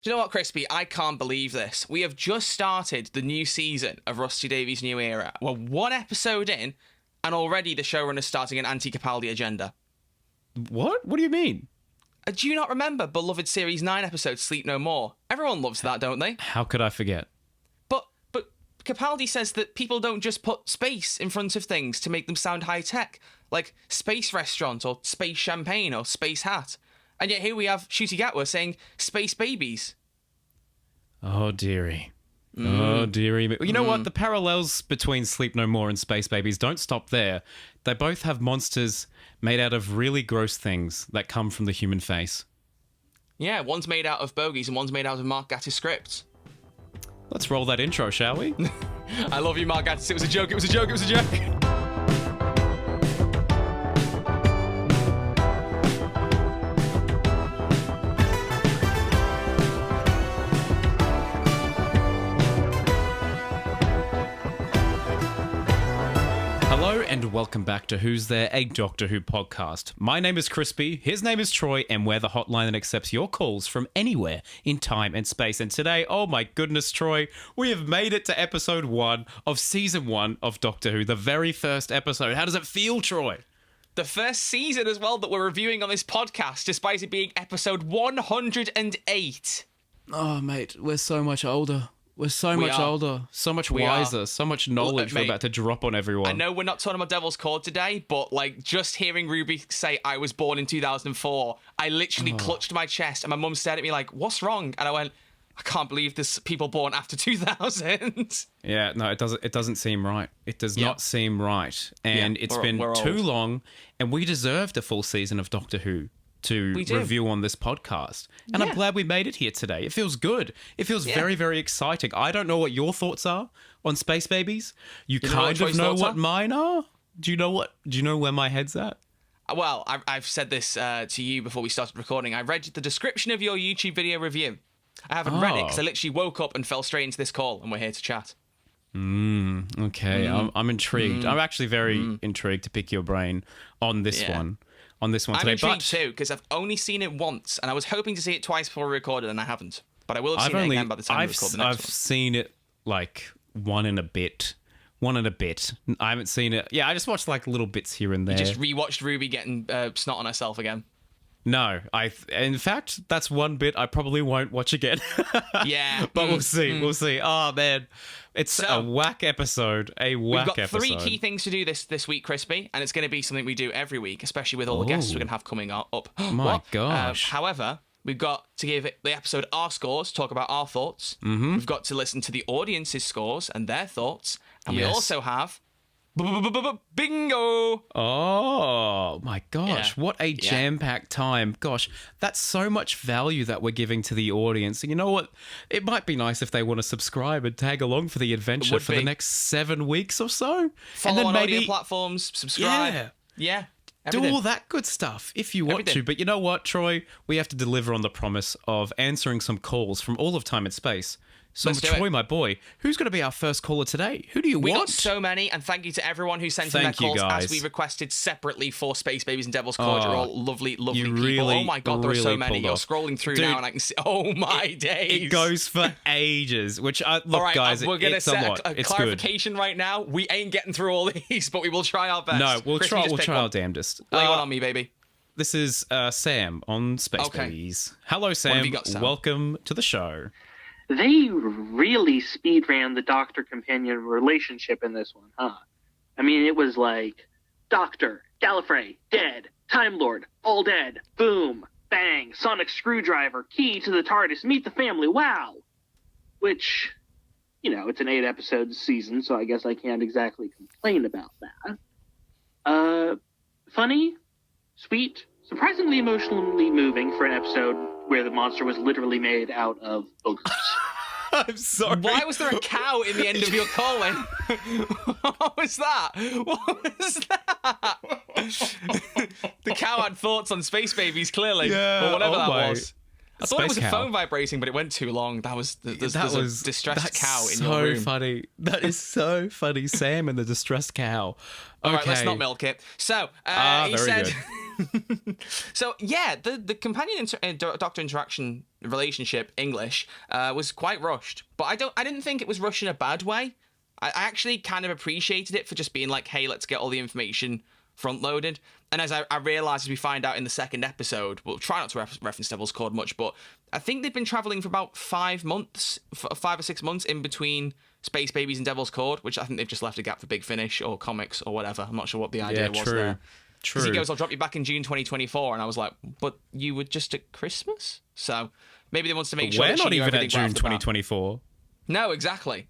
Do you know what, Crispy? I can't believe this. We have just started the new season of Rusty Davies' New Era. We're one episode in, and already the showrunner's starting an anti-Capaldi agenda. What? What do you mean? Do you not remember beloved Series 9 episode Sleep No More? Everyone loves that, don't they? How could I forget? But Capaldi says that people don't just put space in front of things to make them sound high-tech, like space restaurant or space champagne or space hat. And yet here we have Ncuti Gatwa saying space babies. Oh, dearie. Oh, dearie. You know what? The parallels between Sleep No More and Space Babies don't stop there. They both have monsters made out of really gross things that come from the human face. Yeah, one's made out of bogies and one's made out of Mark Gatiss scripts. Let's roll that intro, shall we? I love you, Mark Gatiss. It was a joke, it was a joke, it was a joke. Hello and welcome back to Who's There, a Doctor Who podcast. My name is Crispy, his name is Troy, and we're the hotline that accepts your calls from anywhere in time and space. And today, oh my goodness, Troy, we have made it to episode 1 of season 1 of Doctor Who, the very first episode. How does it feel, Troy? The first season as well that we're reviewing on this podcast, despite it being episode 108. Oh, mate, we're so much older. We're so much older, so much wiser, so much knowledge we're about to drop on everyone. I know we're not talking about Devil's Cord today, but like just hearing Ruby say I was born in 2004, I literally clutched my chest and my mum stared at me like, what's wrong? And I went, I can't believe there's people born after 2000. Yeah, no, it doesn't seem right. It does not seem right. And it's been too long, and we deserved a full season of Doctor Who to review on this podcast. And I'm glad we made it here today. It feels good. It feels very, very exciting. I don't know what your thoughts are on Space Babies. You kind of know what mine are? Do you know where my head's at? Well, I've said this to you before we started recording. I read the description of your YouTube video review. I haven't read it because I literally woke up and fell straight into this call, and we're here to chat. Okay, I'm intrigued. I'm actually very intrigued to pick your brain on this one. On this one today. I'm intrigued too, because I've only seen it once, and I was hoping to see it twice before we recorded, and I haven't. But I will have seen it again by the time we record the next one. I've seen it like one and a bit. I haven't seen it. Yeah, I just watched like little bits here and there. You just rewatched Ruby getting snot on herself again. No, in fact, that's one bit I probably won't watch again. Yeah. But we'll see. We'll see. Oh, man. It's a whack episode. We've got 3 key things to do this week, Crispy, and it's going to be something we do every week, especially with all the guests we're going to have coming up. My gosh. However, we've got to give the episode our scores, talk about our thoughts. We've got to listen to the audience's scores and their thoughts. And we also have bingo! Oh, my gosh. What a jam-packed time. Gosh, that's so much value that we're giving to the audience. And you know what? It might be nice if they want to subscribe and tag along for the adventure for the next 7 weeks or so. Follow and then on audio platforms, subscribe. Yeah. Do all that good stuff if you want to. But you know what, Troy? We have to deliver on the promise of answering some calls from all of time and space. So, Troy, my boy, who's going to be our first caller today? Who do you want? We got so many, and thank you to everyone who sent in their calls as we requested separately for Space Babies and Devil's Cord. You're all lovely, lovely people. Really, oh my God, there are so many. You're scrolling through now, and I can see. Oh my days! It goes for ages. Which look, all right, guys, we're going to set a it's clarification right now. We ain't getting through all these, but we will try our best. No, we'll try our damnedest. Lay one on me, baby. This is Sam on Space Babies. Hello, Sam. What have you got, Sam? Welcome to the show. They really speed ran the Doctor-companion relationship in this one, huh? I mean, it was like, Doctor, Gallifrey, dead, Time Lord, all dead, boom, bang, sonic screwdriver, key to the TARDIS, meet the family, wow! Which, you know, it's an 8-episode season, so I guess I can't exactly complain about that. Funny, sweet, surprisingly emotionally moving for an episode where the monster was literally made out of boogers. I'm sorry. Why was there a cow in the end of your calling? What was that? The cow had thoughts on Space Babies, clearly. Yeah, or whatever that was. I thought it was cow. a phone vibrating, but it went too long. There's a distressed cow in your room. So funny. That is so funny. Sam and the distressed cow. Okay. All right, let's not milk it. So, he said... So yeah, the companion doctor interaction relationship English was quite rushed, but I didn't think it was rushed in a bad way. I actually kind of appreciated it for just being like, hey, let's get all the information front loaded. And as I realized, as we find out in the second episode, we'll try not to reference Devil's Cord much, but I think they've been traveling for about 5 months, 5 or 6 months in between Space Babies and Devil's Cord, which I think they've just left a gap for Big Finish or comics or whatever. I'm not sure what the idea was there. True. Because he goes, I'll drop you back in June 2024. And I was like, but you were just at Christmas? So maybe they want to make sure we're that not even at June 2024. No, exactly.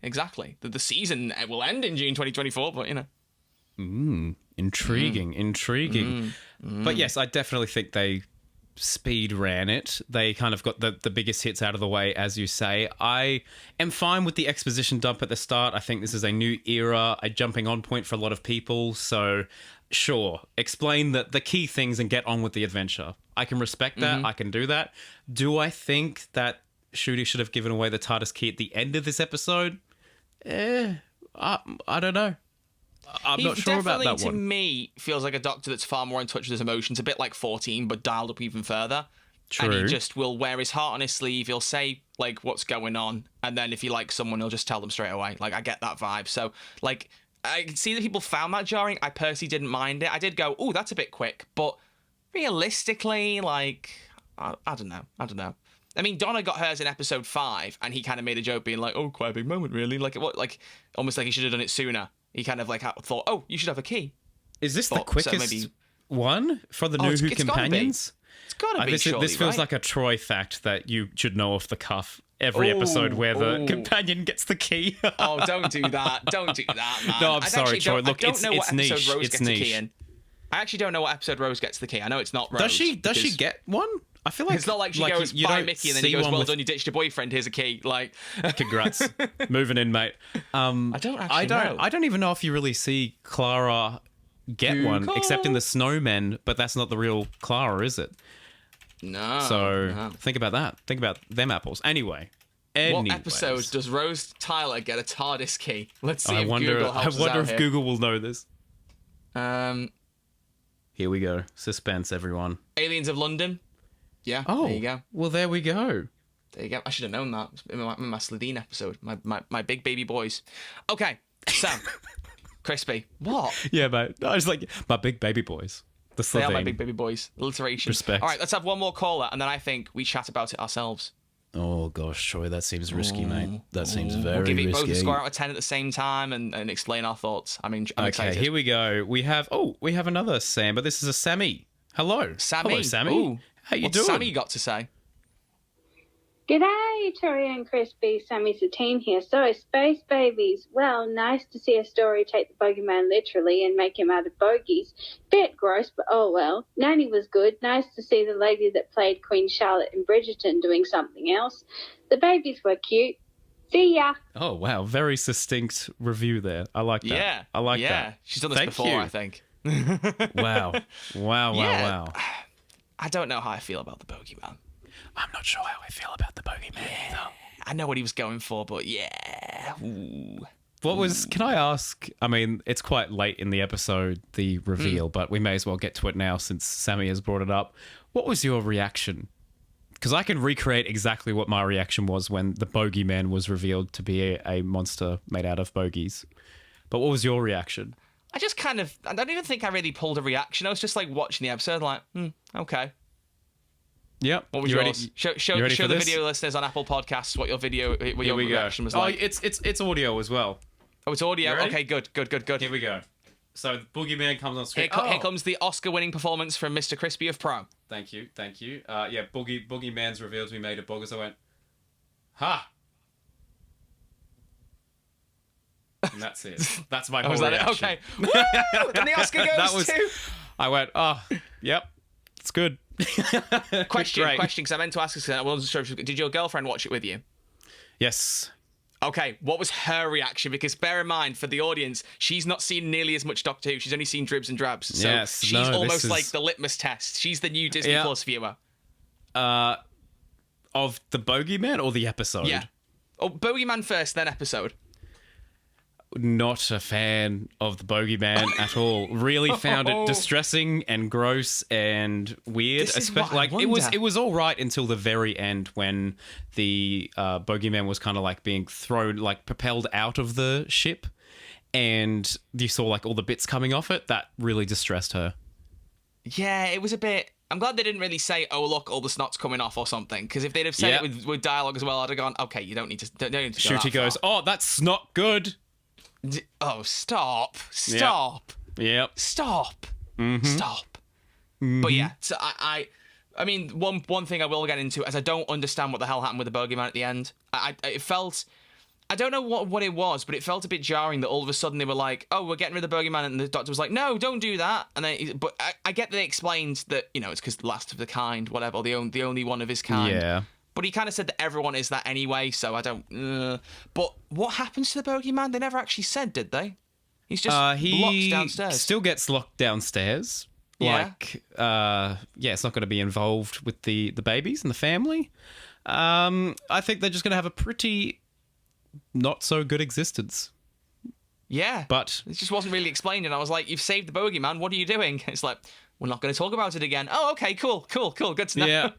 The season will end in June 2024, but, you know. Intriguing. But yes, I definitely think they speed ran it. They kind of got the biggest hits out of the way, as you say. I am fine with the exposition dump at the start. I think this is a new era, a jumping on point for a lot of people. So sure, explain the key things and get on with the adventure. I can respect that. I can do that. Do I think that Ncuti should have given away the TARDIS key at the end of this episode? I don't know. I'm not sure about that one. To me, feels like a Doctor that's far more in touch with his emotions, a bit like 14, but dialed up even further. True. And he just will wear his heart on his sleeve. He'll say, like, what's going on. And then if he likes someone, he'll just tell them straight away. Like, I get that vibe. So, like, I can see that people found that jarring. I personally didn't mind it. I did go, oh, that's a bit quick. But realistically, like, I don't know. I mean, Donna got hers in episode 5, and he kind of made a joke being like, oh, quite a big moment, really. Like, almost like he should have done it sooner. He kind of like thought, oh, you should have a key. Is this the quickest one for the new Who companions? It's gotta be. Surely, this feels like a Troy fact that you should know off the cuff every episode where the companion gets the key. Oh, don't do that. Don't do that, man. No, I'm sorry, Troy. Look, it's niche. It's niche. I actually don't know what episode Rose gets the key. I know it's not Rose. Does she get one? I feel like it's not like she goes, bye, Mickey, and then he goes, well done, you ditched your boyfriend, here's a key. Like, congrats. Moving in, mate. I don't even know if you really see Clara get one, except in the Snowmen, but that's not the real Clara, is it? No. So think about that. Think about them apples. What episode does Rose Tyler get a TARDIS key? Let's see. I wonder if Google will know this. Here we go. Suspense, everyone. Aliens of London. Yeah, there you go. Well, there we go. There you go. I should have known that in my Slitheen episode. My big baby boys. Okay, so Crispy. What? Yeah, mate. I was like, my big baby boys. The Slitheen. They are my big baby boys. Alliteration. Respect. All right, let's have one more caller, and then I think we chat about it ourselves. Oh gosh, Troy, that seems risky, mate. That seems very risky. We'll give it both a score out of 10 at the same time and explain our thoughts. I'm excited. Okay, here we go. We have another Sam, but this is a Sammy. Hello. Sammy. Hello, Sammy. Ooh. How you What's doing? Sammy got to say? G'day, Tori and Crispy. Sammy Satine here. So, Space Babies. Well, nice to see a story take the bogeyman literally and make him out of bogies. Bit gross, but oh well. Nanny was good. Nice to see the lady that played Queen Charlotte in Bridgerton doing something else. The babies were cute. See ya. Oh, wow. Very succinct review there. I like that. Yeah. I like that. Yeah. She's done this before, I think. Wow. I don't know how I feel about the bogeyman. I'm not sure how I feel about the bogeyman either. I know what he was going for, but yeah. Ooh. Can I ask, I mean, it's quite late in the episode, the reveal, but we may as well get to it now since Sammy has brought it up. What was your reaction? Because I can recreate exactly what my reaction was when the bogeyman was revealed to be a monster made out of bogies. But what was your reaction? I don't even think I really pulled a reaction. I was just like watching the episode like, okay. Yep. What was yours? Show the video listeners on Apple Podcasts what your reaction was like. Oh, it's audio as well. Oh, it's audio? Okay, good. Here we go. So the boogeyman comes on screen. Here comes the Oscar-winning performance from Mr. Crispy of Pro. Thank you. Yeah, boogeyman's revealed to be made of boggers. I went, ha! And that's it. That's my whole reaction. Okay. Woo! And the Oscar goes to... I went, oh, yep, it's good. Question, because I meant to ask this. I wasn't sure. Did your girlfriend watch it with you? Yes. Okay, what was her reaction? Because bear in mind, for the audience, she's not seen nearly as much Doctor Who. She's only seen dribs and drabs. So she's almost like the litmus test. She's the new Disney Plus viewer. Of the bogeyman or the episode? Yeah. Oh, bogeyman first, then episode. not a fan of the bogeyman at all. Really found it distressing and gross and weird. Especially, like it was all right until the very end when the bogeyman was kind of like being thrown, like propelled out of the ship, and you saw like all the bits coming off it. That really distressed her. Yeah, it was a bit. I'm glad they didn't really say, "Oh, look, all the snot's coming off" or something. Because if they'd have said it with dialogue as well, I'd have gone, "Okay, you don't need to." Don't need to go Shooty goes, "Oh, that's not good." Oh, stop! Yep. Stop! Mm-hmm. Stop! Mm-hmm. But yeah, so I mean, one thing I will get into is I don't understand what the hell happened with the bogeyman at the end. It felt. I don't know what it was, but it felt a bit jarring that all of a sudden they were like, "Oh, we're getting rid of the bogeyman," and the doctor was like, "No, don't do that." And then, but I get that they explained that it's because the last of the kind, whatever, or the only one of his kind. Yeah. But he kind of said that everyone is that anyway, so I don't. But what happens to the bogeyman? They never actually said, did they? He's just locked downstairs. Still gets locked downstairs. Yeah. It's not going to be involved with the babies and the family. I think they're just going to have a pretty not so good existence. Yeah. But it just wasn't really explained, and I was like, "You've saved the bogeyman. What are you doing?" It's like, "We're not going to talk about it again." Oh, okay, cool. Good to know. Yeah.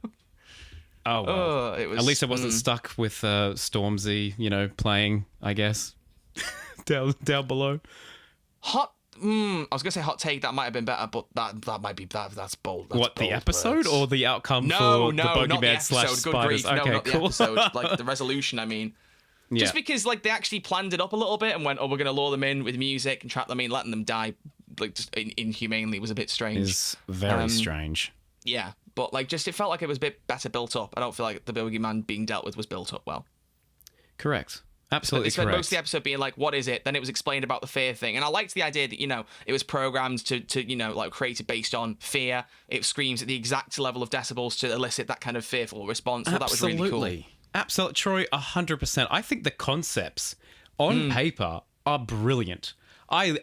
Oh, well. At least it wasn't stuck with Stormzy, playing, I guess, down below. I was gonna say hot take. That might have been better, but that might be bad. That's bold. That's what, bold the episode words. or the outcome no, for no, the bogeyman not the episode. / Good spiders? grief. Okay, no, not cool. the episode. Like the resolution, I mean. Yeah. Just because like they actually planned it up a little bit and went, "Oh, we're gonna lure them in with music and trap them in, letting them die like just inhumanely," was a bit strange. Is very strange. Yeah, but like just it felt like it was a bit better built up. I don't feel like the bogeyman being dealt with was built up well. Correct. Absolutely they spent correct. most of the episode being like, "What is it?" Then it was explained about the fear thing, and I liked the idea that it was programmed to like created based on fear. It screams at the exact level of decibels to elicit that kind of fearful response. So that was really cool. Absolutely, Troy, 100%. I think the concepts on paper are brilliant. I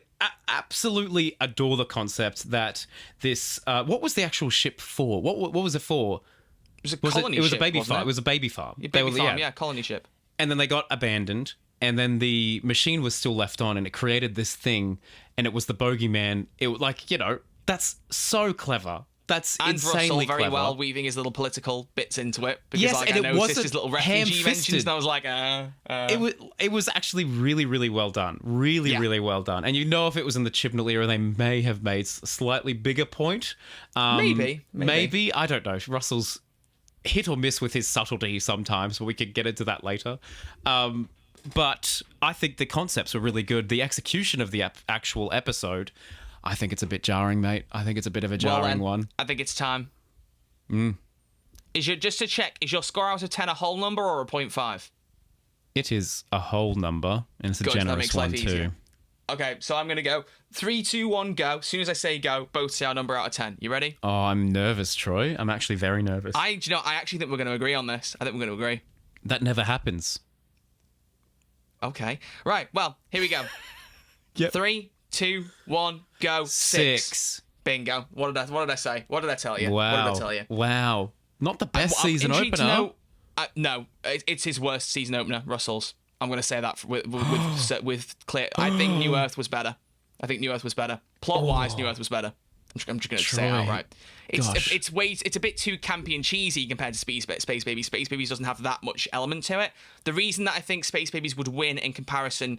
absolutely adore the concept that this. What was the actual ship for? What was it for? It was a colony ship. It was a baby farm. It was a baby farm. Colony ship. And then they got abandoned, and then the machine was still left on, and it created this thing, and it was the bogeyman. It was like, that's so clever. That's and insanely Russell very clever. well weaving his little political bits into it because yes, like and I it noticed his little refugee ham-fisted. mentions and I was like, It was actually really, really well done. Really well done. And if it was in the Chibnall era, they may have made a slightly bigger point. Maybe. I don't know. Russell's hit or miss with his subtlety sometimes, but we could get into that later. But I think the concepts were really good. The execution of the actual episode, I think it's a bit jarring, mate. I think it's a bit of a jarring one. I think it's time. Just to check, is your score out of 10 a whole number or a 0.5? It is a whole number, and it's a generous one too. Easier. Okay, so I'm going to go 3, 2, 1, go. As soon as I say go, both say our number out of 10. You ready? Oh, I'm nervous, Troy. I'm actually very nervous. I actually think we're going to agree on this. I think we're going to agree. That never happens. Okay. Right, well, here we go. Yep. 3, 2, 1, go. 6. Bingo. What did I say? What did I tell you? Wow. What did I tell you? Wow. Not the best season opener. No, it's his worst season opener, Russell's. I'm going to say that with clear. I think New Earth was better. Plot-wise, New Earth was better. I'm just going to say it outright. It's a bit too campy and cheesy compared to Space Babies. Space Babies doesn't have that much element to it. The reason that I think Space Babies would win in comparison,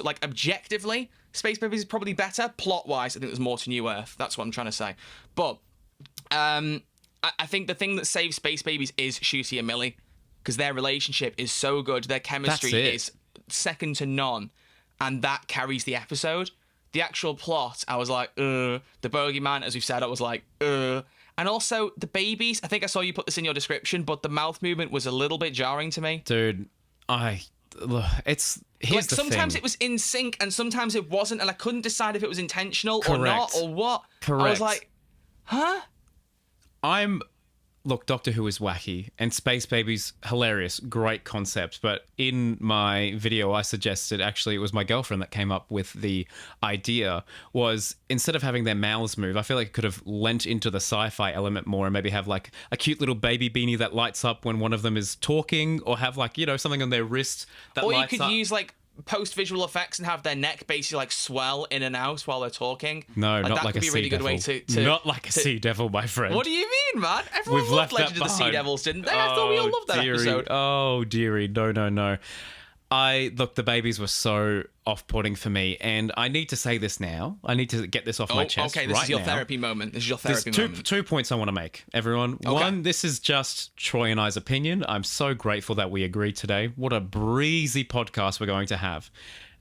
like objectively, Space Babies is probably better. Plot-wise, I think there's more to New Earth. That's what I'm trying to say. But I think the thing that saves Space Babies is Shooty and Millie, because their relationship is so good. Their chemistry is second to none, and that carries the episode. The actual plot, I was like, The bogeyman, as we've said, I was like, And also, the babies, I think I saw you put this in your description, but the mouth movement was a little bit jarring to me. Dude, here's the sometimes thing. it was in sync, and sometimes it wasn't, and I couldn't decide if it was intentional or not, or what. Correct. I was like, huh? Look, Doctor Who is wacky, and Space Babies, hilarious, great concept. But in my video, I suggested, actually, it was my girlfriend that came up with the idea, was instead of having their mouths move, I feel like it could have lent into the sci-fi element more and maybe have like a cute little baby beanie that lights up when one of them is talking, or have like, something on their wrist that lights up. Or you could use like post visual effects and have their neck basically like swell in and out while they're talking. No, not that like could a be a sea really devil. good way to not like a sea devil, my friend. What do you mean, man? Everyone loved Legend of the Sea Devils, didn't they? I thought we all loved that episode. Oh, dearie. No. Look, the babies were so off-putting for me, and I need to say this now. I need to get this off my chest. Okay, this is your therapy moment. There's two points I want to make, everyone. Okay. One, this is just Troy and I's opinion. I'm so grateful that we agreed today. What a breezy podcast we're going to have.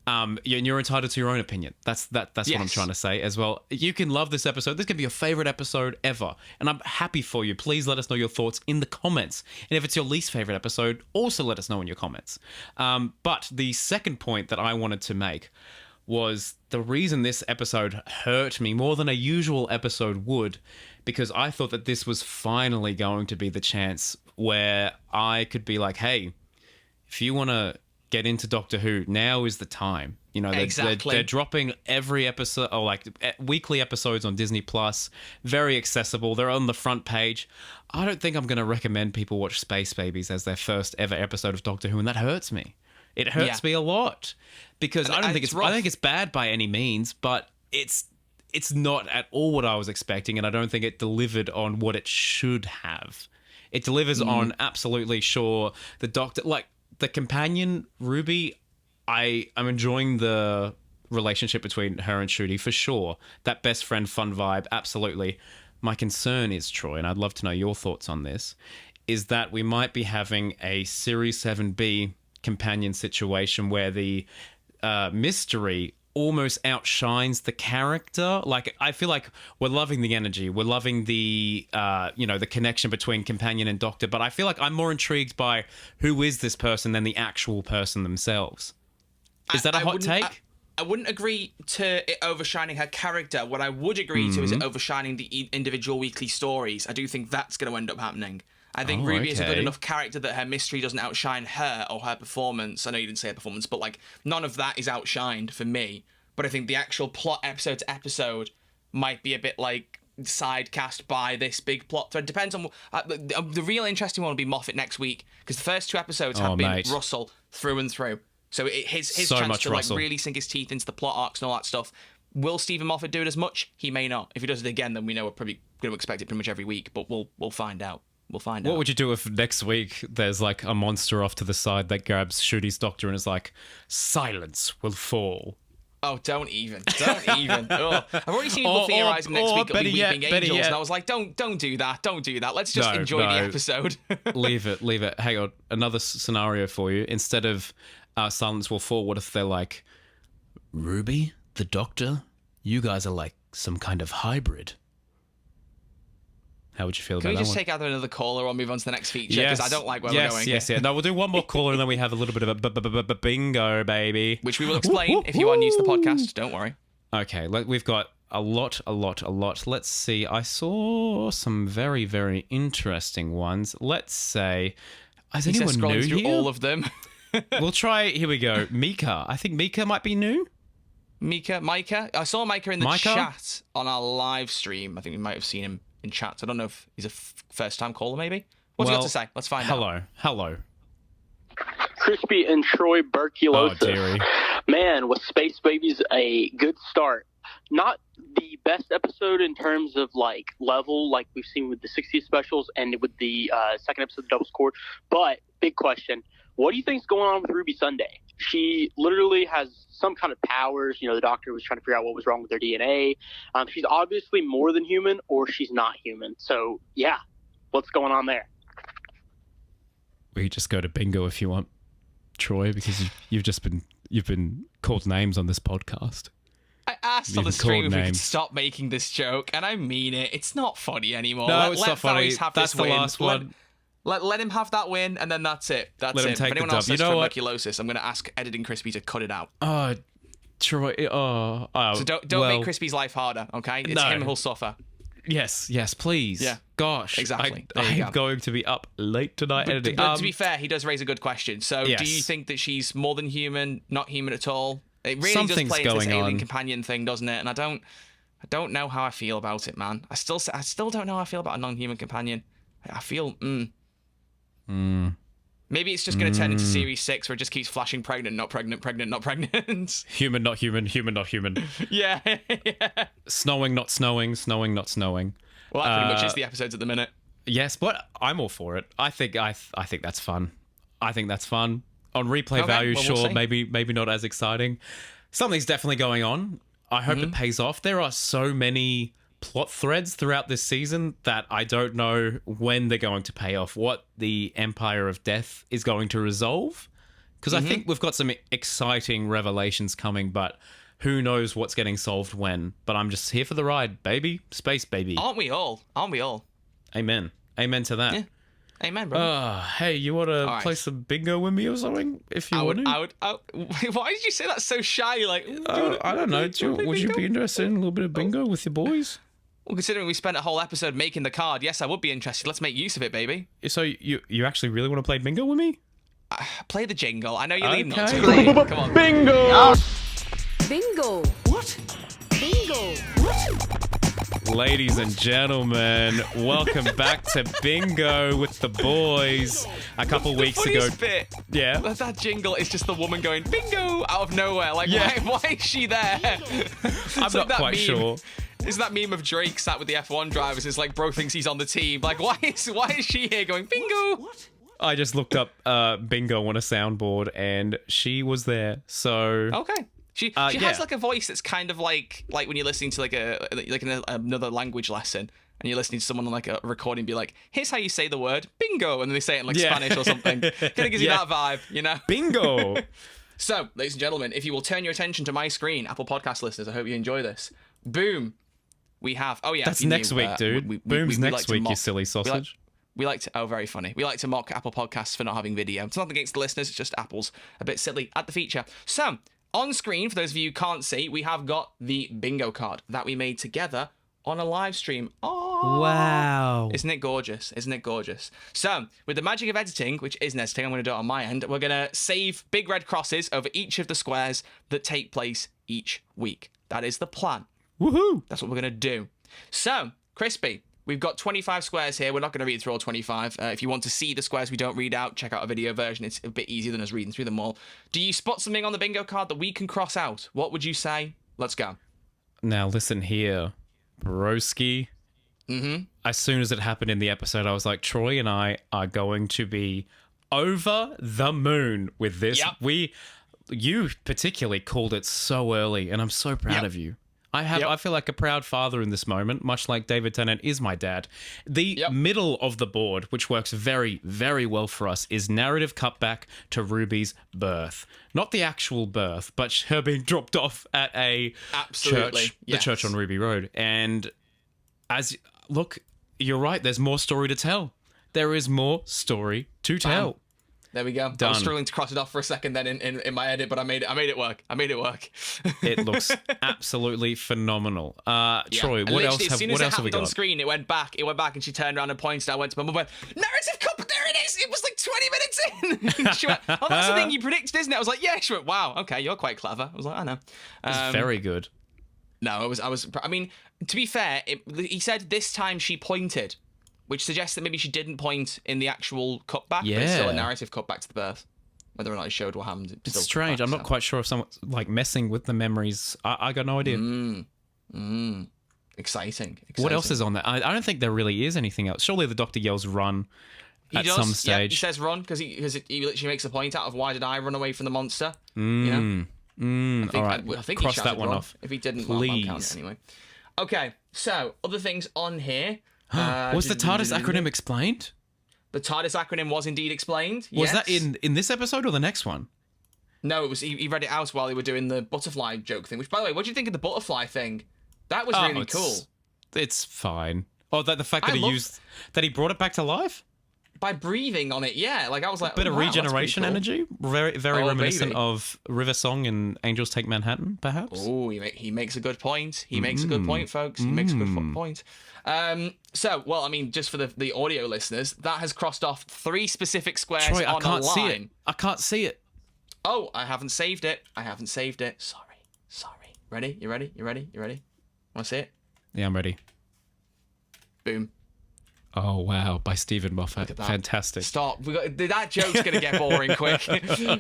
And you're entitled to your own opinion. That's what I'm trying to say as well. You can love this episode. This can be your favorite episode ever. And I'm happy for you. Please let us know your thoughts in the comments. And if it's your least favorite episode, also let us know in your comments. But the second point that I wanted to make was the reason this episode hurt me more than a usual episode would, because I thought that this was finally going to be the chance where I could be like, hey, if you want to get into Doctor Who, now is the time. You know, they're dropping every episode, or like weekly episodes on Disney Plus, very accessible. They're on the front page. I don't think I'm going to recommend people watch Space Babies as their first ever episode of Doctor Who, and that hurts me. It hurts me a lot, because I think it's bad by any means, but it's not at all what I was expecting, and I don't think it delivered on what it should have. It delivers on absolutely sure the Doctor, like the companion Ruby. I'm enjoying the relationship between her and Shruti for sure. That best friend fun vibe, absolutely. My concern is, Troy, and I'd love to know your thoughts on this, is that we might be having a Series 7B companion situation where the mystery almost outshines the character. Like, I feel like we're loving the energy, we're loving the the connection between companion and Doctor, but I feel like I'm more intrigued by who is this person than the actual person themselves. Is that a hot take? I wouldn't agree to it overshining her character. What I would agree to is it overshining the individual weekly stories. I do think that's going to end up happening. I think Ruby is a good enough character that her mystery doesn't outshine her or her performance. I know you didn't say her performance, but like none of that is outshined for me. But I think the actual plot episode to episode might be a bit like sidecast by this big plot thread. Depends on the real interesting one will be Moffat next week, because the first two episodes have been Russell through and through. So his so chance to like really sink his teeth into the plot arcs and all that stuff. Will Stephen Moffat do it as much? He may not. If he does it again, then we know we're probably going to expect it pretty much every week. But we'll find out. What would you do if next week there's like a monster off to the side that grabs Shruti's Doctor and is like, silence will fall? Oh, don't even. Oh, I've already seen people theorising next week it'll be Weeping Angels, and I was like, don't do that. Let's just enjoy the episode. Leave it. Hang on. Another scenario for you. Instead of silence will fall, what if they're like, Ruby, the Doctor, you guys are like some kind of hybrid? How would you feel about that? Can we just take out another caller or move on to the next feature? Because I don't like where we're going. Yes. No, we'll do one more caller and then we have a little bit of a bingo, baby. Which we will explain if you are new to the podcast. Don't worry. Okay, we've got a lot. Let's see. I saw some very, very interesting ones. Let's say, is anyone new through here? All of them. We'll try. Here we go. Mika. I think Mika might be new. Micah. I saw Micah in the chat on our live stream. I think we might have seen him in chats. I don't know if he's a first-time caller, maybe. What's he got to say? Let's find out. Hello. Crispy and Troy Berculosis. Oh, dearie. Man, was Space Babies a good start. Not the best episode in terms of like level, like we've seen with the 60th specials and with the second episode of Devil's Court. But big question: what do you think's going on with Ruby Sunday? She literally has some kind of powers. You know, the Doctor was trying to figure out what was wrong with her DNA. She's obviously more than human, or she's not human. So, yeah, what's going on there? We just go to bingo if you want, Troy, because you've been called names on this podcast. I asked on the stream if we could stop making this joke, and I mean it. It's not funny anymore. No, it's not funny. That's the last one. Let him have that win, and then that's it. Let him take if anyone else says tuberculosis, I'm going to ask Editing Crispy to cut it out. Oh, Troy. So don't make Crispy's life harder, okay? It's him who'll suffer. Yes, please. Yeah. Gosh. Exactly. I'm going to be up late tonight editing. But to be fair, he does raise a good question. So do you think that she's more than human, not human at all? It really Something's does play into this going alien on. companion thing, doesn't it? And I don't know how I feel about it, man. I still don't know how I feel about a non-human companion. I feel, Maybe it's just going to turn into Series 6 where it just keeps flashing pregnant, not pregnant, pregnant, not pregnant. Human, not human, human, not human. Yeah. Snowing, not snowing, snowing, not snowing. Well, that pretty much is the episodes at the minute. Yes, but I'm all for it. I think that's fun. I think that's fun. On replay value, well, sure, maybe not as exciting. Something's definitely going on. I hope it pays off. There are so many plot threads throughout this season that I don't know when they're going to pay off, what the Empire of Death is going to resolve. Because I think we've got some exciting revelations coming, but who knows what's getting solved when. But I'm just here for the ride, baby. Space baby. Aren't we all? Amen. Amen to that. Yeah. Amen, bro. Hey, you want to play some bingo with me or something? If you want to. Why did you say that so shy? Like, I don't know. Would you be interested in a little bit of bingo with your boys? Well, considering we spent a whole episode making the card, yes, I would be interested. Let's make use of it, baby. So you actually really want to play bingo with me? Play the jingle. I know you're leading up to it. Come on. Bingo! Bingo! What? Bingo! What? Ladies and gentlemen, welcome back to Bingo with the boys. A couple weeks ago, bit, yeah, that jingle is just the woman going bingo out of nowhere. Like, why is she there? I'm not quite sure. Is that meme of Drake sat with the F1 drivers? It's like, bro thinks he's on the team. Like, why is she here going bingo? What? I just looked up bingo on a soundboard and she was there. So okay. She has like a voice that's kind of like when you're listening to like another language lesson and you're listening to someone on like a recording be like, here's how you say the word bingo, and then they say it in like Spanish or something. Kind of gives you that vibe, you know? Bingo. So, ladies and gentlemen, if you will turn your attention to my screen, Apple Podcast listeners, I hope you enjoy this. Boom. We have that's next week, dude. Boom's next week, you silly sausage. We like to, very funny. We like to mock Apple Podcasts for not having video. It's nothing against the listeners, it's just Apple's a bit silly at the feature. So, on screen, for those of you who can't see, we have got the bingo card that we made together on a live stream. Oh, wow. Isn't it gorgeous? Isn't it gorgeous? So, with the magic of editing, which isn't editing, I'm going to do it on my end, we're going to save big red crosses over each of the squares that take place each week. That is the plan. Woohoo! That's what we're going to do. So, Crispy, we've got 25 squares here. We're not going to read through all 25. If you want to see the squares we don't read out, check out a video version. It's a bit easier than us reading through them all. Do you spot something on the bingo card that we can cross out? What would you say? Let's go. Now, listen here, broski. As soon as it happened in the episode, I was like, Troy and I are going to be over the moon with this. Yep. You particularly called it so early, and I'm so proud of you. I feel like a proud father in this moment, much like David Tennant is my dad. The middle of the board, which works very, very well for us, is narrative cutback to Ruby's birth. Not the actual birth, but her being dropped off at a church, the church on Ruby Road. And look, you're right, there's more story to tell. There is more story to tell. There we go. Done. I was struggling to cross it off for a second then in my edit, but I made it work. It looks absolutely phenomenal. Troy, what else have we got? As soon as it happened on screen, it went back and she turned around and pointed. I went to my mum and went, narrative cup, there it is. It was like 20 minutes in. She went, oh, that's the thing you predicted, isn't it? I was like, yeah. She went, wow, okay, you're quite clever. I was like, I know. It's very good. No, I mean, to be fair, he said this time she pointed, which suggests that maybe she didn't point in the actual cutback, but it's still a narrative cutback to the birth. Whether or not it showed what happened. It's strange. I'm not quite sure if someone's like messing with the memories. I got no idea. Exciting. What else is on there? I don't think there really is anything else. Surely the doctor yells run at some stage. He says run because he literally makes a point out of why did I run away from the monster? You know? All right. I think cross he that one run. off. If he didn't, please. Well, I'm counting it anyway. Okay, so other things on here. Was the TARDIS acronym explained? The TARDIS acronym was indeed explained. Was that in this episode or the next one? No, it was. He read it out while they were doing the butterfly joke thing. Which, by the way, what do you think of the butterfly thing? That was really cool. It's fine. Oh, the fact that he brought it back to life by breathing on it. Yeah, like I was like, a bit of regeneration energy. Very reminiscent of River Song and Angels Take Manhattan, perhaps. Oh, he makes a good point. He makes a good point, folks. He makes a good point. So, well, I mean, just for the audio listeners, that has crossed off 3 specific squares Troy, on a line. I can't see it. Oh, I haven't saved it. Sorry. Ready? You ready? Want to see it? Yeah, I'm ready. Boom. Oh, wow. By Stephen Moffat. Fantastic. Stop. That joke's going to get boring quick.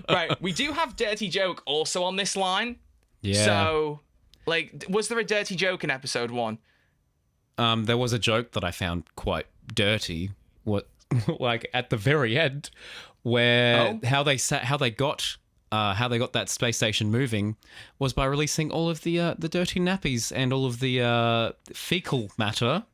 Right. We do have Dirty Joke also on this line. Yeah. So, like, was there a dirty joke in episode 1? There was a joke that I found quite dirty. Like at the very end, where how they got that space station moving was by releasing all of the dirty nappies and all of the fecal matter.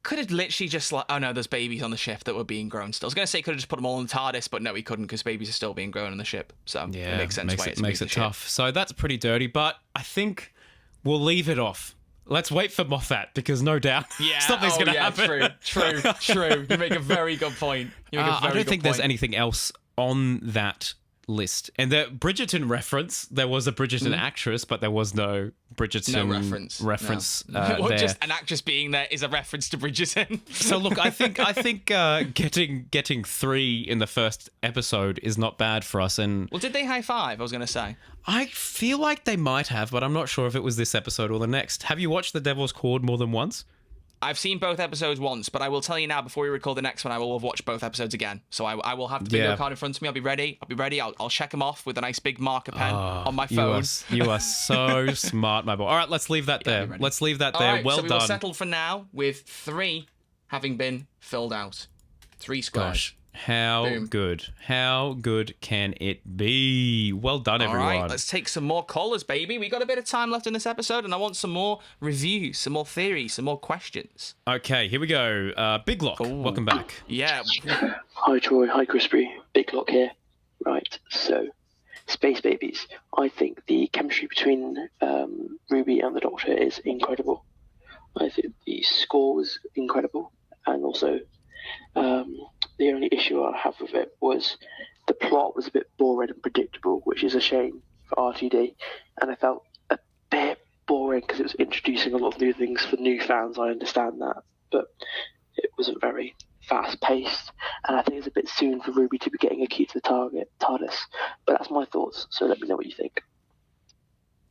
Could have literally just like, oh no, there's babies on the ship that were being grown still. I was going to say could have just put them all in the TARDIS, but no, he couldn't because babies are still being grown on the ship. So it makes sense why it makes it tough. So that's pretty dirty, but I think we'll leave it off. Let's wait for Moffat because no doubt something's going to happen. True. You make a very good point. I don't think there's anything else on that list. And the Bridgerton reference, there was a Bridgerton actress, but there was no Bridgerton reference well, there. Just an actress being there is a reference to Bridgerton. So look, I think getting 3 in the first episode is not bad for us. And well, did they high five? I was going to say. I feel like they might have, but I'm not sure if it was this episode or the next. Have you watched The Devil's Cord more than once? I've seen both episodes once, but I will tell you now, before we record the next one, I will have watched both episodes again. So I will have the video card in front of me. I'll be ready. I'll check them off with a nice big marker pen on my phone. You are so smart, my boy. All right, let's leave that there. Let's leave that there. Right, well so done. we will settle for now with 3 having been filled out. 3 squares. Gosh, how good can it be? Well done, everyone. All right, let's take some more callers, baby. We got a bit of time left in this episode, and I want some more reviews, some more theories, some more questions. Okay, here we go. Big Lock, welcome back. Yeah. Hi, Troy. Hi, Crispy. Big Lock here. Right, so, Space Babies. I think the chemistry between Ruby and the Doctor is incredible. I think the score was incredible, and also the only issue I have with it was the plot was a bit boring and predictable, which is a shame for RTD, and I felt a bit boring because it was introducing a lot of new things for new fans. I understand that, but it wasn't very fast-paced, and I think it's a bit soon for Ruby to be getting a key to the TARDIS, but that's my thoughts, so let me know what you think.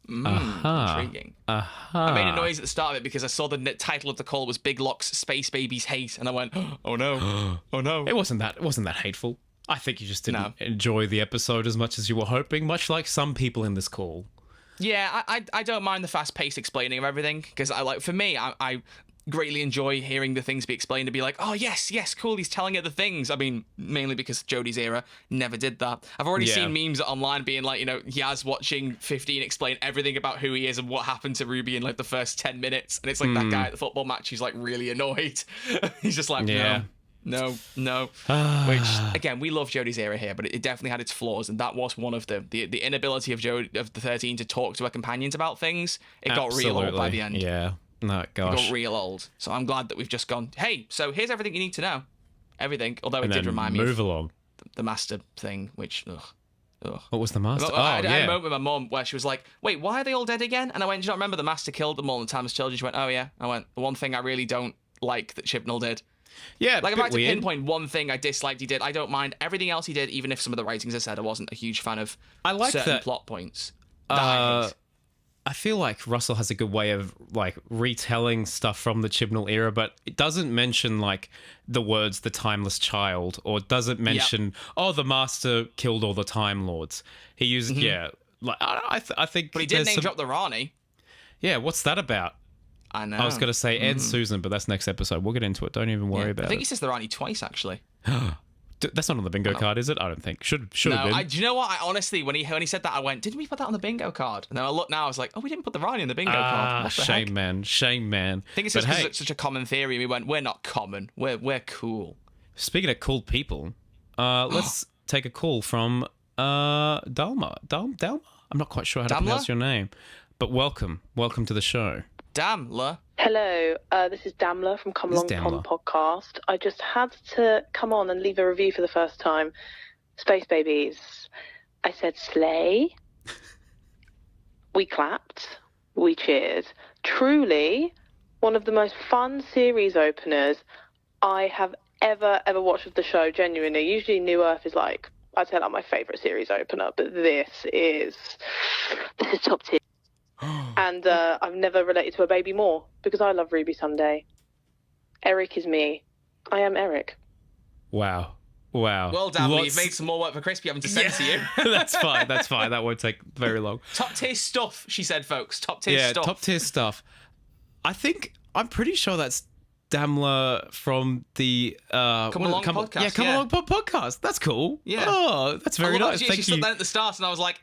Intriguing. I made a noise at the start of it because I saw the title of the call was Big Lock's Space Babies Hate, and I went, oh no, oh no. It wasn't that hateful. I think you just didn't enjoy the episode as much as you were hoping, much like some people in this call. Yeah, I don't mind the fast-paced explaining of everything, because for me, I greatly enjoy hearing the things be explained and be like, oh yes, cool, he's telling her the things. I mean, mainly because Jodie's era never did that. I've already seen memes online being like, Yaz watching 15 explain everything about who he is and what happened to Ruby in like the first 10 minutes, and it's like that guy at the football match who's like really annoyed. He's just like, no. Which, again, we love Jodie's era here, but it definitely had its flaws, and that was one of them. The inability of the 13 to talk to her companions about things. It got real old by the end. Yeah. No, gosh. It got real old. So I'm glad that we've just gone, hey, so here's everything you need to know. Everything. Although it did remind me of along. The master thing, which, ugh. What was the master? I had a moment with my mum where she was like, wait, why are they all dead again? And I went, do you not remember the master killed them all in time as children? She went, oh yeah. I went, the one thing I really don't like that Chibnall did. Yeah, like if I had to pinpoint one thing I disliked he did, I don't mind everything else he did, even if some of the writings I said I wasn't a huge fan of. I like certain that plot points. I feel like Russell has a good way of like retelling stuff from the Chibnall era, but it doesn't mention like the words "the timeless child" or doesn't mention the master killed all the Time Lords. He used like I think, but he did name drop the Rani. Yeah, what's that about? I know. I was going to say Ed Susan, but that's next episode. We'll get into it. Don't even worry about it. I think he says the Rani twice actually. That's not on the bingo card, is it? I don't think. Should have been. Do you know what? I honestly, when he said that, I went, didn't we put that on the bingo card? And then I looked now, I was like, oh, we didn't put the Rani on the bingo card. What the heck? Shame, man. I think it's just because it's such a common theory. We went, we're not common. We're cool. Speaking of cool people, let's take a call from Dalma. Dalma? I'm not quite sure how to pronounce your name. But welcome to the show. Damla. Hello, this is Damla from Come Along Pond Podcast. I just had to come on and leave a review for the first time. Space Babies. I said slay. We clapped. We cheered. Truly one of the most fun series openers I have ever watched of the show, genuinely. Usually New Earth is like, I'd say like my favourite series opener, but this is top tier. And I've never related to a baby more because I love Ruby Sunday. Eric is me. I am Eric. Wow. Well, Damler, you've made some more work for Crispy having to send to you. That's fine. That won't take very long. Top tier stuff, she said, folks. Top tier stuff. Yeah, top tier stuff. I'm pretty sure that's Damler from the Come Along podcast. Yeah, Come Along podcast. That's cool. Yeah. Oh, that's very nice. Thank you. She said that at the start, and I was like,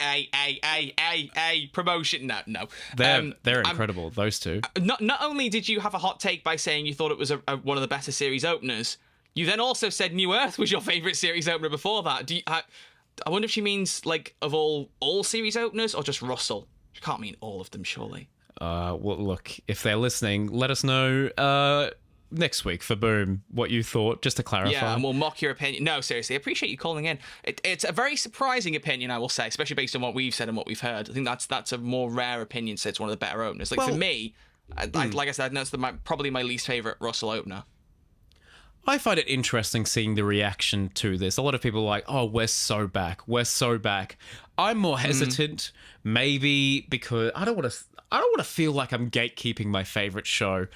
promotion. No. They're incredible, those two. Not only did you have a hot take by saying you thought it was one of the better series openers, you then also said New Earth was your favourite series opener before that. I wonder if she means, like, of all series openers or just Russell? She can't mean all of them, surely. Well, look, if they're listening, let us know next week for Boom what you thought, just to clarify. Yeah, and we'll mock your opinion. No, seriously, I appreciate you calling in. It's a very surprising opinion, I will say, especially based on what we've said and what we've heard. I think that's a more rare opinion, so it's one of the better openers. Like, for me, like I said, that's probably my least favourite Russell opener. I find it interesting seeing the reaction to this. A lot of people are like, oh, we're so back. I'm more hesitant, maybe because I don't want to feel like I'm gatekeeping my favourite show,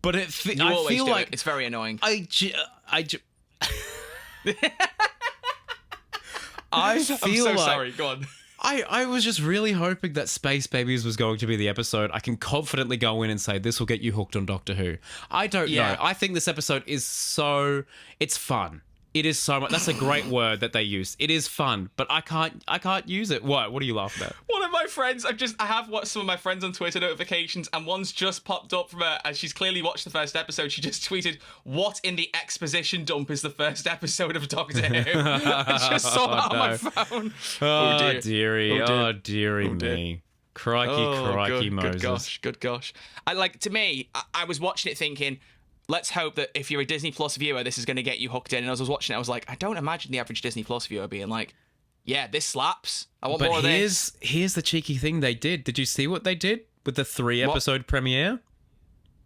but I feel like it's very annoying. I feel I'm so sorry. Go on. I was just really hoping that Space Babies was going to be the episode I can confidently go in and say, this will get you hooked on Doctor Who. I don't know. I think this episode is it's fun. It is so much. That's a great word that they use. It is fun, but I can't use it. What are you laughing at? One of my friends, I have watched some of my friends on Twitter notifications, and one's just popped up from her, as she's clearly watched the first episode. She just tweeted, "What in the exposition dump is the first episode of Doctor Who?" I just saw that on my phone. Oh, dearie me. Crikey, Moses. Good gosh. I was watching it thinking, let's hope that if you're a Disney Plus viewer, this is going to get you hooked in. And as I was watching it, I was like, I don't imagine the average Disney Plus viewer being like, yeah, this slaps. I want more of this. Here's the cheeky thing they did. Did you see what they did with the 3-episode premiere?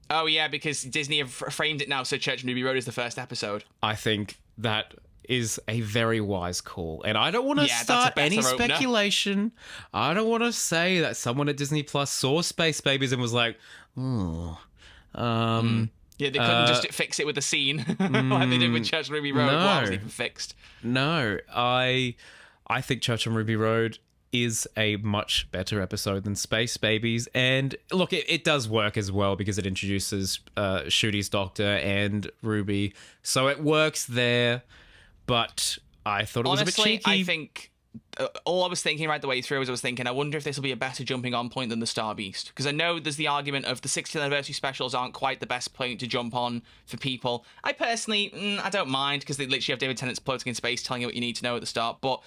Oh, yeah, because Disney have framed it now so Church and Ruby Road is the first episode. I think that is a very wise call. And I don't want to start any speculation. I don't want to say that someone at Disney Plus saw Space Babies and was like, Yeah, they couldn't just fix it with a scene like they did with Church on Ruby Road. No. Well, it wasn't even fixed. No, I think Church on Ruby Road is a much better episode than Space Babies. And look, it does work as well because it introduces Shooty's Doctor and Ruby. So it works there, but I thought it was a bit cheeky. I think all I was thinking right the way through was I wonder if this will be a better jumping on point than the Star Beast, because I know there's the argument of the 60th anniversary specials aren't quite the best point to jump on for people. I personally, I don't mind, because they literally have David Tennant's floating in space telling you what you need to know at the start. But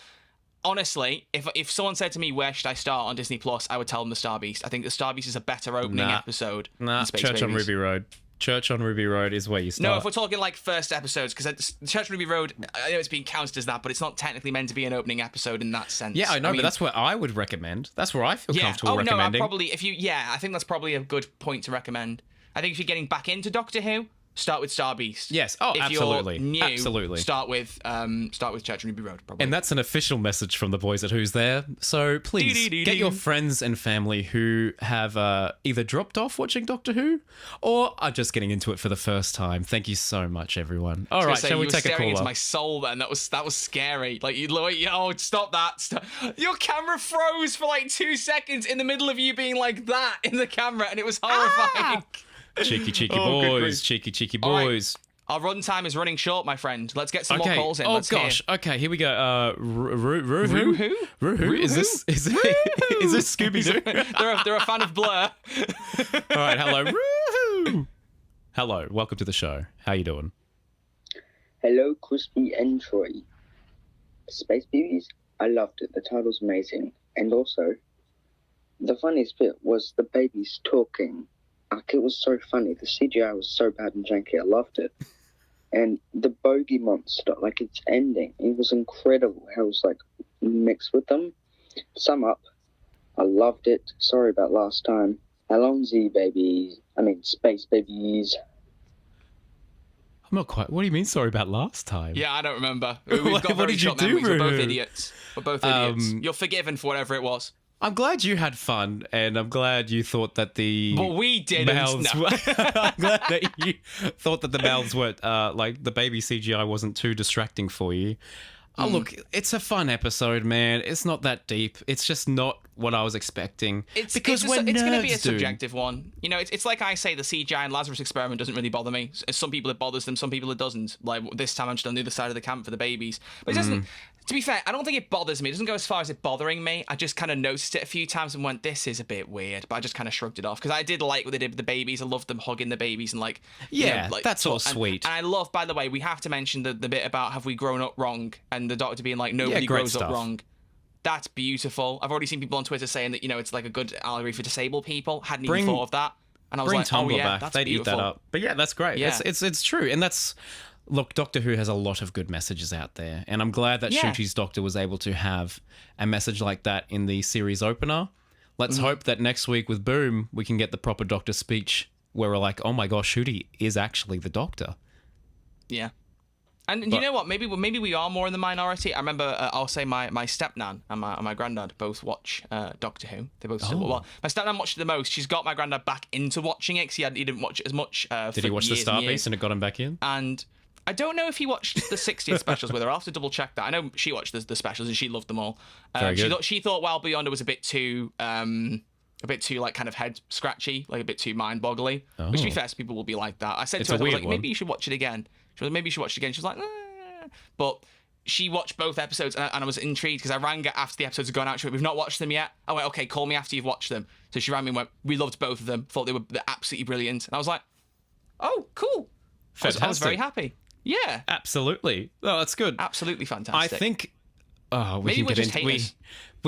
honestly, if someone said to me, where should I start on Disney Plus, I would tell them the Star Beast. I think the Star Beast is a better opening episode than Space Church Babies. on Ruby Road. Church on Ruby Road is where you start. No, if we're talking like first episodes, because Church on Ruby Road, I know it's being counted as that, but it's not technically meant to be an opening episode in that sense. Yeah, I know, but that's where I would recommend. That's where I feel comfortable recommending. I think that's probably a good point to recommend. I think if you're getting back into Doctor Who, start with Star Beast. Yes. If absolutely. You're new, absolutely. Start with Church on Ruby Road. Probably. And that's an official message from the boys at Who's There. So please get your friends and family who have either dropped off watching Doctor Who or are just getting into it for the first time. Thank you so much, everyone. All right, shall we take a call? Staring into my soul. Then that was scary. Like stop that! Stop. Your camera froze for like 2 seconds in the middle of you being like that in the camera, and it was horrifying. Cheeky boys. Cheeky boys. Our run time is running short, my friend. Let's get some more calls in. Oh gosh. Okay, here we go. Ruhu? Is this Scooby Doo? They're a fan of Blur. All right. Hello, Ruhu. Hello. Welcome to the show. How you doing? Hello, Crispy and Troy. Space Babies. I loved it. The title's amazing, and also the funniest bit was the babies talking. Like, it was so funny. The CGI was so bad and janky. I loved it. And the bogey monster, like, its ending, it was incredible how it was, like, mixed with them. Sum up, I loved it. Sorry about last time. Alonzi babies. Space Babies. I'm not quite... What do you mean, sorry about last time? Yeah, I don't remember. We've got very short memories. We're both idiots. You're forgiven for whatever it was. I'm glad you had fun, and I'm glad you thought that the we didn't. Mouths no. were, I'm glad that you thought that the mouths weren't like the baby CGI wasn't too distracting for you. Oh, look, it's a fun episode, man. It's not that deep. It's just not what I was expecting. It's going to be a subjective one. You know, it's like I say, the CGI and Lazarus Experiment doesn't really bother me. Some people it bothers them, some people it doesn't. Like this time I'm just on the other side of the camp for the babies. But it doesn't... To be fair, I don't think it bothers me. It doesn't go as far as it bothering me. I just kind of noticed it a few times and went, this is a bit weird. But I just kind of shrugged it off. Because I did like what they did with the babies. I loved them hugging the babies and like... Yeah, you know, like, that's all sweet. And I love, by the way, we have to mention the bit about have we grown up wrong? And the doctor being like, nobody grows up wrong. That's beautiful. I've already seen people on Twitter saying that, you know, it's like a good allegory for disabled people. Hadn't even thought of that. And I was like, Tumblr back. That's They'd beautiful. Eat that up. But yeah, that's great. Yeah. It's true. And that's... Look, Doctor Who has a lot of good messages out there, and I'm glad that Ncuti's Doctor was able to have a message like that in the series opener. Let's hope that next week with Boom, we can get the proper Doctor speech where we're like, oh my gosh, Ncuti is actually the Doctor. Yeah. And you know what? Maybe we are more in the minority. I remember, I'll say my stepnan and my granddad both watch Doctor Who. They both say, well, my stepnan watched it the most. She's got my granddad back into watching it because he didn't watch it as much. Did he watch the Starbeast and it got him back in? And... I don't know if he watched the 60th specials with her. I'll have to double check that. I know she watched the specials and she loved them all. She thought Wild Beyonder was a bit too like kind of head scratchy, like a bit too mind boggly. Which to be fair, people will be like that. I said to her, I was like, maybe you should watch it again. She was like, maybe you should watch it again. She was like, but she watched both episodes and I was intrigued because I rang her after the episodes had gone out. She went, we've not watched them yet. I went, okay, call me after you've watched them. So she rang me and went, we loved both of them. Thought they're absolutely brilliant. And I was like, oh, cool. I was very happy. Yeah, absolutely. Oh, that's good. Absolutely fantastic. I think we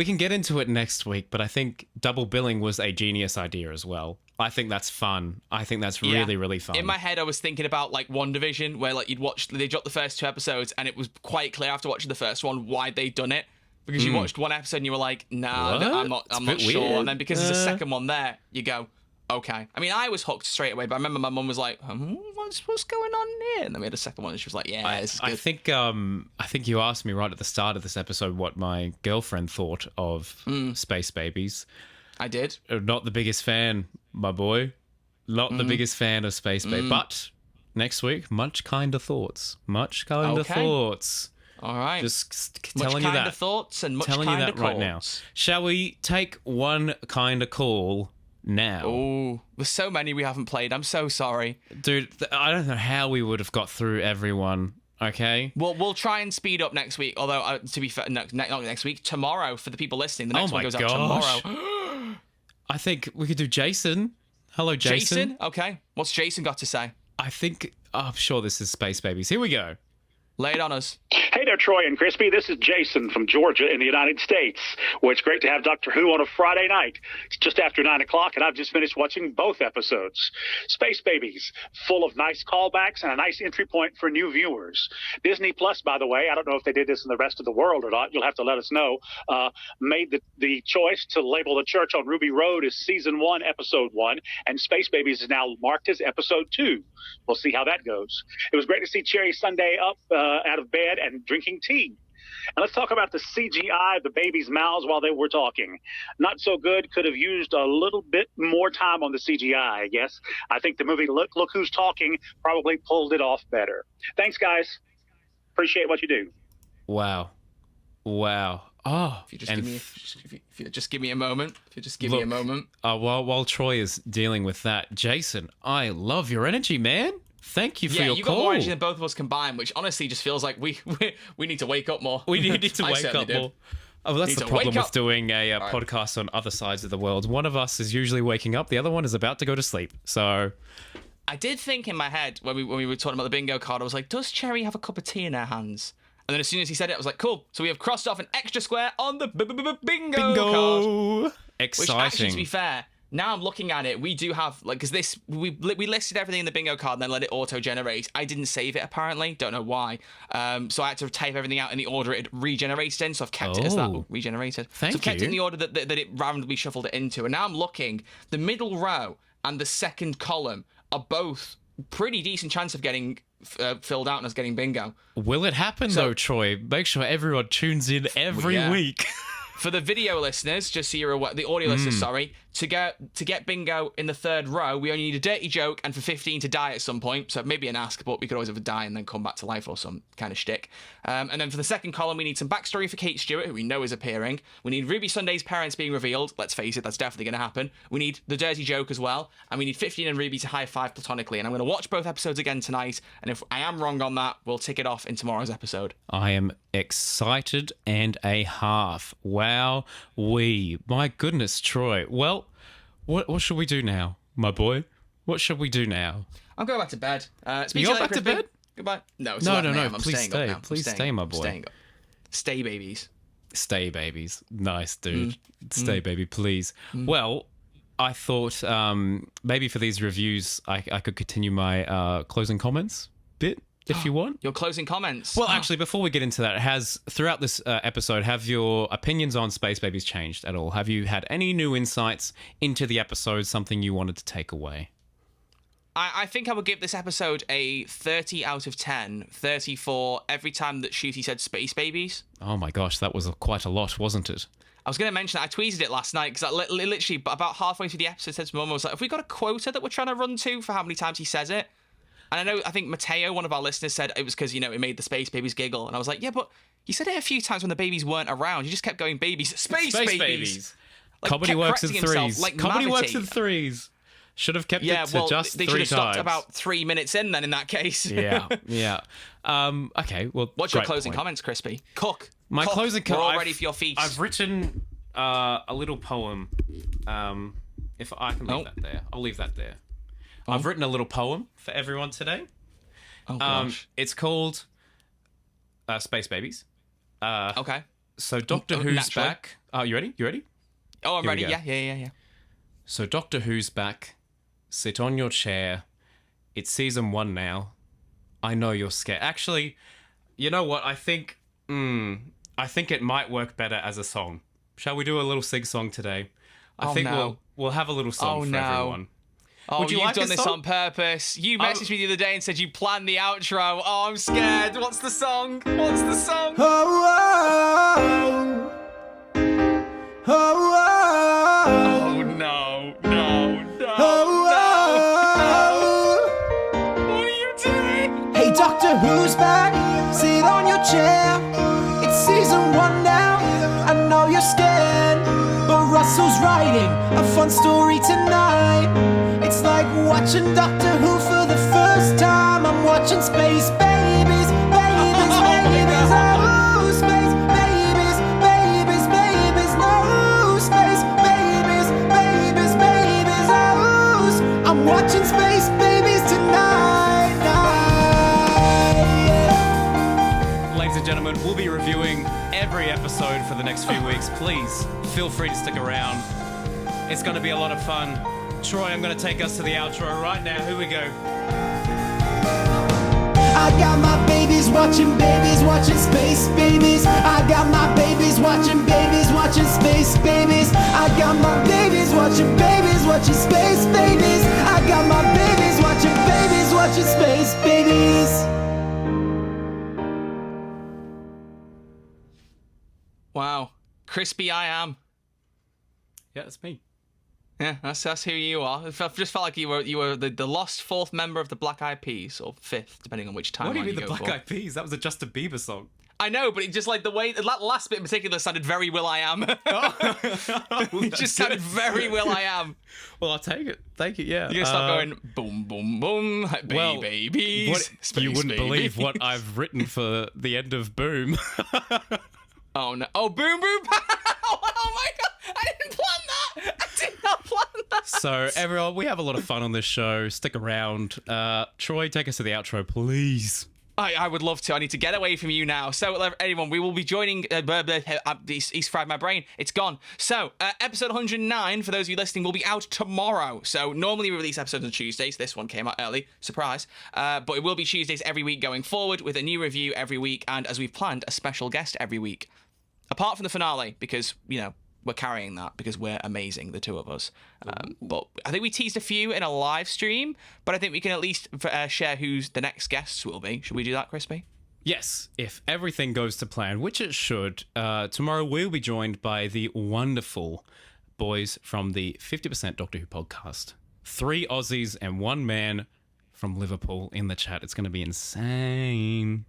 can get into it next week, but I think double billing was a genius idea as well. I think that's fun. I think that's really, really fun. In my head, I was thinking about like WandaVision, where like they dropped the first 2 episodes, and it was quite clear after watching the first one why they'd done it. Because you watched one episode and you were like, nah, I'm not sure. Weird. And then because there's a second one there, you go, okay. I mean, I was hooked straight away, but I remember my mum was like, what's going on here? And then we had a second one, and she was like, yeah, this is good. I think you asked me right at the start of this episode what my girlfriend thought of Space Babies. I did. Not the biggest fan, my boy. Not the biggest fan of Space Babies. But next week, much kinder thoughts. Much kinder thoughts. All right. Just telling you that. Much kinder thoughts and much telling kinder you that calls. Right now. Shall we take one kind of call now? Oh, there's so many we haven't played. I'm so sorry. Dude, I don't know how we would have got through everyone, okay? Well, we'll try and speed up next week. Although, to be fair, not next week. Tomorrow, for the people listening. The next one goes out tomorrow. I think we could do Jason. Hello, Jason. Jason? Okay. What's Jason got to say? I'm sure this is Space Babies. Here we go. Lay it on us. Hey there, Troy and Crispy. This is Jason from Georgia in the United States. Well, it's great to have Doctor Who on a Friday night. It's just after 9 o'clock, and I've just finished watching both episodes. Space Babies, full of nice callbacks and a nice entry point for new viewers. Disney Plus, by the way, I don't know if they did this in the rest of the world or not. You'll have to let us know. Made the choice to label The Church on Ruby Road as Season 1, Episode 1, and Space Babies is now marked as Episode 2. We'll see how that goes. It was great to see Cherry Sunday up out of bed and drinking tea. And let's talk about the CGI of the babies' mouths while they were talking. Not so good. Could have used a little bit more time on the CGI, I guess. I think the movie Look Who's Talking probably pulled it off better. Thanks, guys. Appreciate what you do. Wow. Oh, if you just give me a moment. While Troy is dealing with that, Jason, I love your energy, man. Thank you for your call. Yeah, you got more energy than both of us combined, which honestly just feels like we need to wake up more. We need to wake up more. Oh, well, that's the problem with doing a podcast on other sides of the world. One of us is usually waking up, the other one is about to go to sleep. So I did think in my head when we were talking about the bingo card, I was like, does Cherry have a cup of tea in her hands? And then as soon as he said it, I was like, cool. So we have crossed off an extra square on the bingo card. Exciting. Which actually, to be fair, now I'm looking at it, we do have, like, because we listed everything in the bingo card and then let it auto-generate. I didn't save it, apparently. Don't know why. So I had to type everything out in the order it regenerated in, so I've kept it as that. Regenerated. So I've kept it in the order that it randomly shuffled it into. And now I'm looking, the middle row and the second column are both pretty decent chance of getting filled out and us getting bingo. Will it happen, though, Troy? Make sure everyone tunes in every week. For the video listeners, just so you're aware, the audio listeners, sorry, to get bingo in the third row, we only need a dirty joke and for 15 to die at some point. So maybe an ask, but we could always have a die and then come back to life or some kind of shtick. And then for the second column, we need some backstory for Kate Stewart, who we know is appearing. We need Ruby Sunday's parents being revealed. Let's face it, that's definitely going to happen. We need the dirty joke as well. And we need 15 and Ruby to high five platonically. And I'm going to watch both episodes again tonight. And if I am wrong on that, we'll tick it off in tomorrow's episode. I am excited and a half. Wow. My goodness, Troy. Well, what should we do now, my boy? What should we do now? I'm going back to bed. You go back to bed? Goodbye. No, no. Please stay. Please stay, my boy. Stay, babies. Stay, babies. Nice, dude. Stay, baby, please. Well, I thought maybe for these reviews, I could continue my closing comments bit. If you want. Your closing comments. Well, actually, before we get into that, throughout this episode, have your opinions on Space Babies changed at all? Have you had any new insights into the episode, something you wanted to take away? I think I would give this episode a 30 out of 10, 30 for every time that Shooty said Space Babies. Oh my gosh, that was quite a lot, wasn't it? I was going to mention that. I tweeted it last night because I literally, about halfway through the episode, said to Mum, I was like, have we got a quota that we're trying to run to for how many times he says it? And I think Mateo, one of our listeners, said it was because, it made the Space Babies giggle. And I was like, yeah, but you said it a few times when the babies weren't around. You just kept going, babies. Space babies. Like, comedy works in threes. Like comedy works in threes. Should have kept it to just 3 times. They should have stopped about 3 minutes in then, in that case. Yeah. Okay, well, what's your closing comments, Crispy? Cook. My closing comments. We're all ready for your feast. I've written a little poem. If I can leave that there. I'll leave that there. I've written a little poem for everyone today. Oh, gosh. It's called Space Babies. Okay. So Doctor Who's back. Oh, you ready? Oh, I'm ready. Yeah. So Doctor Who's back. Sit on your chair. It's season 1 now. I know you're scared. Actually, you know what? I think it might work better as a song. Shall we do a little sing-song today? I think we'll have a little song for everyone. Oh, you've done this on purpose. You messaged me the other day and said you planned the outro. Oh, I'm scared. What's the song? Oh, no. What are you doing? Hey, Doctor Who's back? Sit on your chair. It's season 1 now. I know you're scared, but Russell's writing a fun story tonight. It's like watching Doctor Who for the first time. I'm watching Space Babies, babies, babies. Oh, Space Babies, babies, babies. No, Space Babies, babies, babies. Oh, I'm watching Space Babies tonight. Ladies and gentlemen, we'll be reviewing every episode for the next few weeks. Please feel free to stick around. It's going to be a lot of fun. Troy, I'm going to take us to the outro right now. Here we go. I got my babies watching Space Babies. I got my babies watching Space Babies. I got my babies watching Space Babies. I got my babies watching Space Babies. Wow. Crispy I am. Yeah, that's me. Yeah, that's who you are. It just felt like you were the lost 4th member of the Black Eyed Peas, or 5th, depending on which timeline. What do you mean the Black Eyed Peas? That was a Justin Bieber song. I know, but it just like the way that last bit in particular sounded very Will I Am. It just sounded very Will I Am. Well, I'll take it. Thank you. Yeah. You're gonna start going boom, boom, boom, like, babies. You wouldn't believe what I've written for the end of Boom. Oh no! Oh, boom, boom! Oh my god! I didn't plan that. I did not plan that. So everyone, we have a lot of fun on this show. Stick around. Troy, take us to the outro, please. I would love to. I need to get away from you now. So, anyone, we will be joining... He's fried my brain. It's gone. So, episode 109, for those of you listening, will be out tomorrow. So, normally we release episodes on Tuesdays. This one came out early. Surprise. But it will be Tuesdays every week going forward, with a new review every week, and as we've planned, a special guest every week. Apart from the finale, because, we're carrying that because we're amazing, the two of us. But I think we teased a few in a live stream, but I think we can at least share who the next guests will be. Should we do that, Crispy? Yes, if everything goes to plan, which it should, tomorrow we'll be joined by the wonderful boys from the 50% Doctor Who podcast. 3 Aussies and 1 man from Liverpool in the chat. It's going to be insane.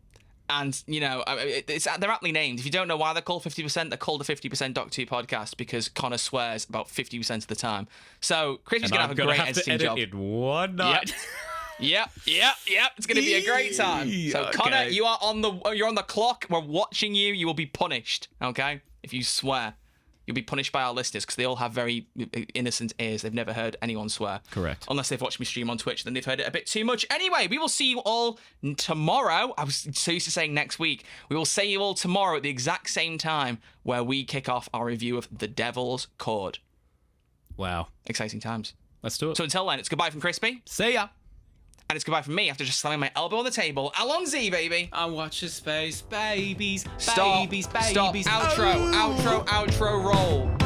And, you know, they're aptly named. If you don't know why they're called 50%, they're called the 50% Doctor Who podcast because Connor swears about 50% of the time. So Chris is going to have a great editing job. In one night. Yep. It's going to be a great time. So Connor, you're on the clock. We're watching you. You will be punished. Okay, if you swear, you'll be punished by our listeners because they all have very innocent ears. They've never heard anyone swear. Correct. Unless they've watched me stream on Twitch, then they've heard it a bit too much. Anyway, we will see you all tomorrow. I was so used to saying next week. We will see you all tomorrow at the exact same time where we kick off our review of The Devil's Cord. Wow. Exciting times. Let's do it. So until then, it's goodbye from Crispy. See ya. And it's goodbye from me after just slamming my elbow on the table. Alonzi, baby. I watch the Space Babies. Stop. Babies. Stop. Outro roll.